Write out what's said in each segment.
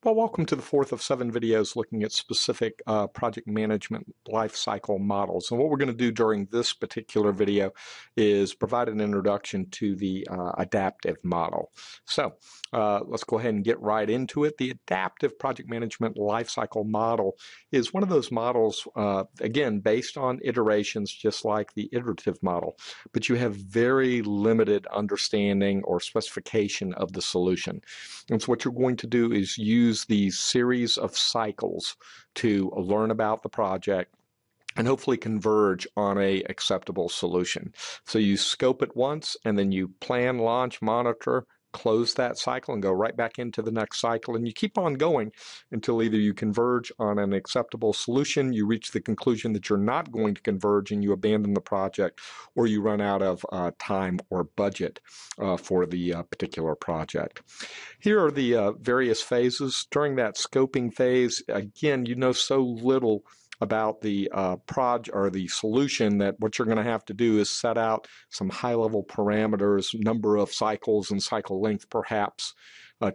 Well, welcome to the fourth of 7 videos looking at specific project management lifecycle models. And what we're going to do during this particular video is provide an introduction to the adaptive model. So let's go ahead and get right into it. The adaptive project management lifecycle model is one of those models, again, based on iterations, just like the iterative model, but you have very limited understanding or specification of the solution. And so what you're going to do is use these series of cycles to learn about the project and hopefully converge on a acceptable solution. So you scope it once and then you plan, launch, monitor, close that cycle and go right back into the next cycle, and you keep on going until either you converge on an acceptable solution, you reach the conclusion that you're not going to converge and you abandon the project, or you run out of time or budget for the particular project. Here are the various phases. During that scoping phase, again, you know so little about the project or the solution that what you're going to have to do is set out some high-level parameters, number of cycles and cycle length perhaps,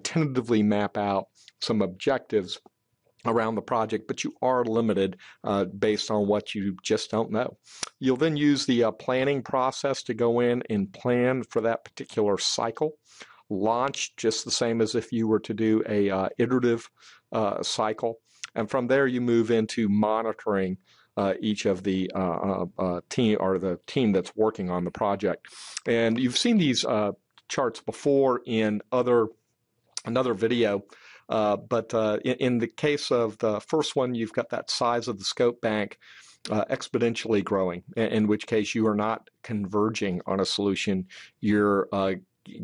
tentatively map out some objectives around the project, but you are limited based on what you just don't know. You'll then use the planning process to go in and plan for that particular cycle. Launch just the same as if you were to do a iterative cycle. And from there, you move into monitoring each of the team or the team that's working on the project. And you've seen these charts before in another video, but in the case of the first one, you've got that size of the scope bank exponentially growing, in which case you are not converging on a solution. You're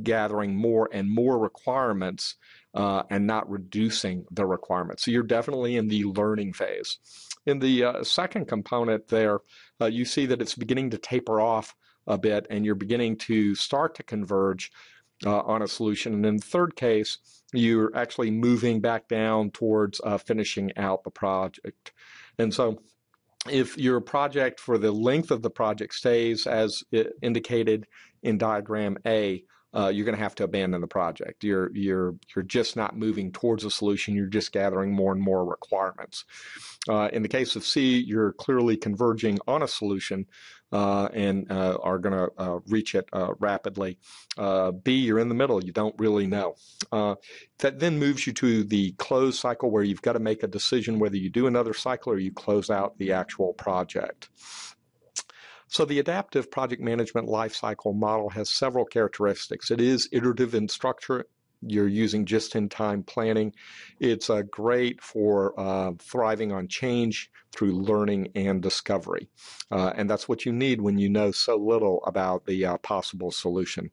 gathering more and more requirements and not reducing the requirements. So you're definitely in the learning phase. In the second component there, you see that it's beginning to taper off a bit and you're beginning to start to converge on a solution. And in the third case, you're actually moving back down towards finishing out the project. And so if your project for the length of the project stays as indicated in diagram A, you're going to have to abandon the project. You're just not moving towards a solution. You're just gathering more and more requirements. In the case of C, you're clearly converging on a solution and are going to reach it rapidly. B, you're in the middle. You don't really know. That then moves you to the close cycle where you've got to make a decision whether you do another cycle or you close out the actual project. So the adaptive project management lifecycle model has several characteristics. It is iterative in structure. You're using just-in-time planning. It's great for thriving on change through learning and discovery. And that's what you need when you know so little about the possible solution.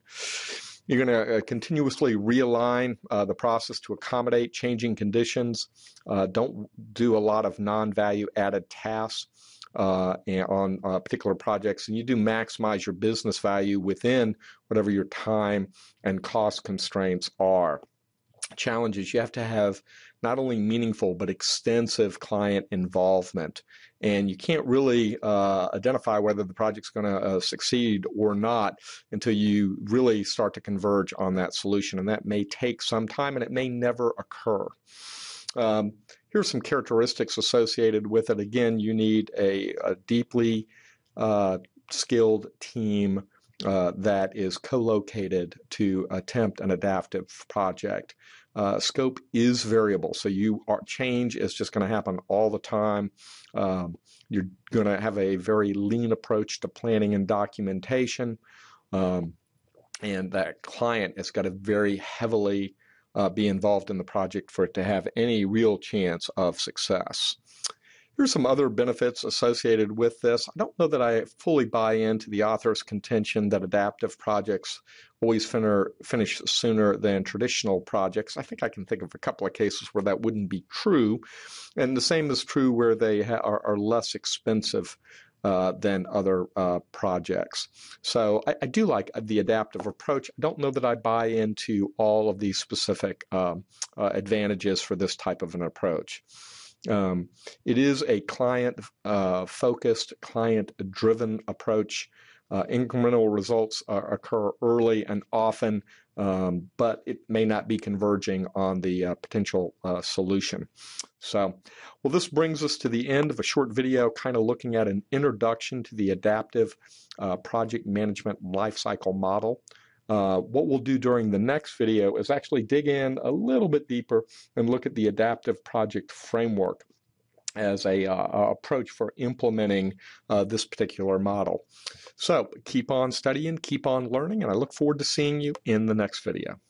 You're going to continuously realign the process to accommodate changing conditions. Don't do a lot of non-value added tasks on particular projects, and you do maximize your business value within whatever your time and cost constraints are. Challenges: you have to have not only meaningful but extensive client involvement, and you can't really identify whether the project's going to succeed or not until you really start to converge on that solution, and that may take some time and it may never occur. Here's some characteristics associated with it. Again, you need a deeply skilled team that is co-located to attempt an adaptive project. Scope is variable, so change is just going to happen all the time. You're going to have a very lean approach to planning and documentation, and that client has got to very heavily be involved in the project for it to have any real chance of success. Here's some other benefits associated with this. I don't know that I fully buy into the author's contention that adaptive projects always finish sooner than traditional projects. I think I can think of a couple of cases where that wouldn't be true, and the same is true where they are less expensive than other projects. So I do like the adaptive approach. I don't know that I buy into all of these specific advantages for this type of an approach. It is a client-focused, client-driven approach. Incremental results occur early and often but it may not be converging on the potential solution. So, well, this brings us to the end of a short video kind of looking at an introduction to the adaptive project management lifecycle model. What we'll do during the next video is actually dig in a little bit deeper and look at the adaptive project framework as a approach for implementing this particular model. So keep on studying, keep on learning, and I look forward to seeing you in the next video.